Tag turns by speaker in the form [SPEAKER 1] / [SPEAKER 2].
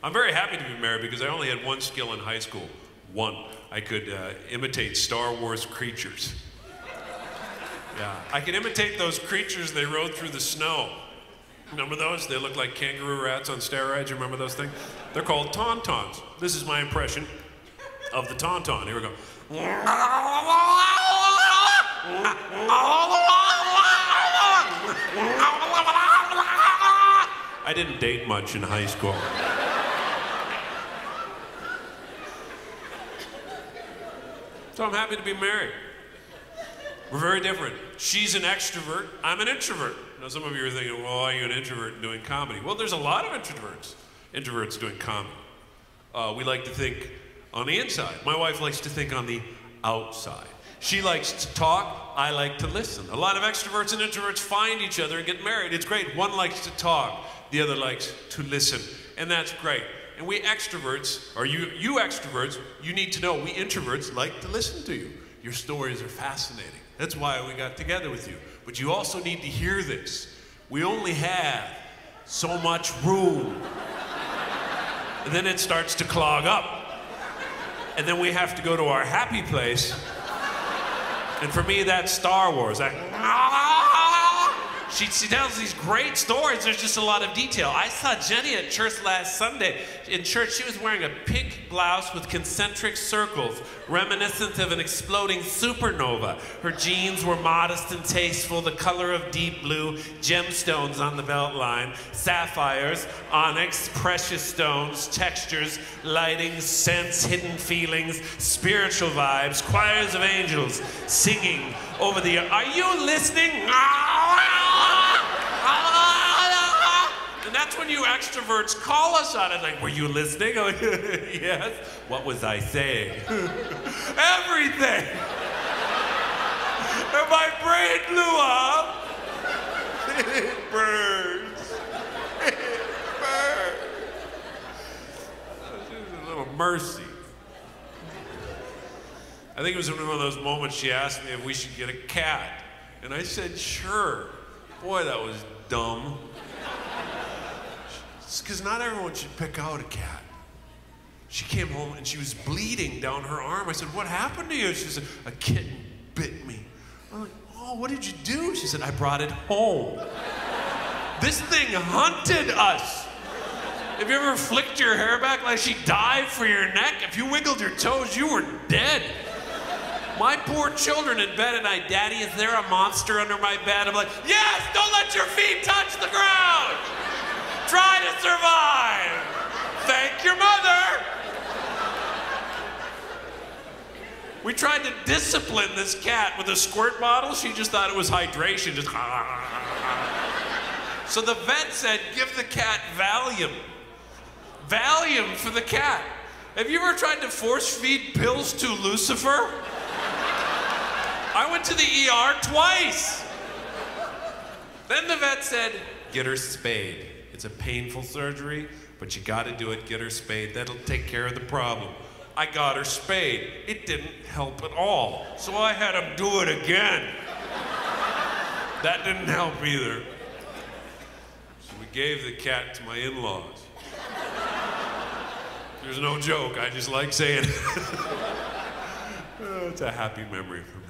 [SPEAKER 1] I'm very happy to be married because I only had one skill in high school. One. I could imitate Star Wars creatures. Yeah, I could imitate those creatures they rode through the snow. Remember those? They look like kangaroo rats on steroids. You remember those things? They're called tauntauns. This is my impression of the tauntaun. Here we go. I didn't date much in high school. So I'm happy to be married. We're very different. She's an extrovert, I'm an introvert. Now some of you are thinking, well, why are you an introvert doing comedy? Well, there's a lot of introverts doing comedy. We like to think on the inside. My wife likes to think on the outside. She likes to talk, I like to listen. A lot of extroverts and introverts find each other and get married. It's great. One likes to talk, the other likes to listen. And that's great. And we extroverts, or you extroverts, you need to know we introverts like to listen to you. Your stories are fascinating. That's why we got together with you. But you also need to hear this. We only have so much room. And then it starts to clog up. And then we have to go to our happy place. And for me, that's Star Wars. She tells these great stories. There's just a lot of detail. I saw Jenny at church last Sunday. In church, she was wearing a pink blouse with concentric circles, reminiscent of an exploding supernova. Her jeans were modest and tasteful, the color of deep blue, gemstones on the belt line, sapphires, onyx, precious stones, textures, lighting, scents, hidden feelings, spiritual vibes, choirs of angels singing over the... Are you listening? And that's when you extroverts call us on it, like, were you listening? Oh, yes. What was I saying? Everything. And my brain blew up. It burns. It burns. Just a little mercy. I think it was in one of those moments she asked me if we should get a cat. And I said, sure. Boy, that was dumb. Because not everyone should pick out a cat. She came home and she was bleeding down her arm. I said, what happened to you? She said, a kitten bit me. I'm like, oh, what did you do? She said, I brought it home. This thing hunted us. Have you ever flicked your hair back like she dived for your neck? If you wiggled your toes, you were dead. My poor children in bed at night, Daddy, is there a monster under my bed? I'm like, yes, don't let your feet touch the ground. Try to survive. Thank your mother. We tried to discipline this cat with a squirt bottle. She just thought it was hydration. Just So the vet said, give the cat Valium. Valium for the cat. Have you ever tried to force feed pills to Lucifer? I went to the ER twice. Then the vet said, get her spayed. It's a painful surgery, but you gotta do it, get her spayed. That'll take care of the problem. I got her spayed. It didn't help at all. So I had him do it again. That didn't help either. So we gave the cat to my in-laws. There's no joke, I just like saying it. It's a happy memory for me.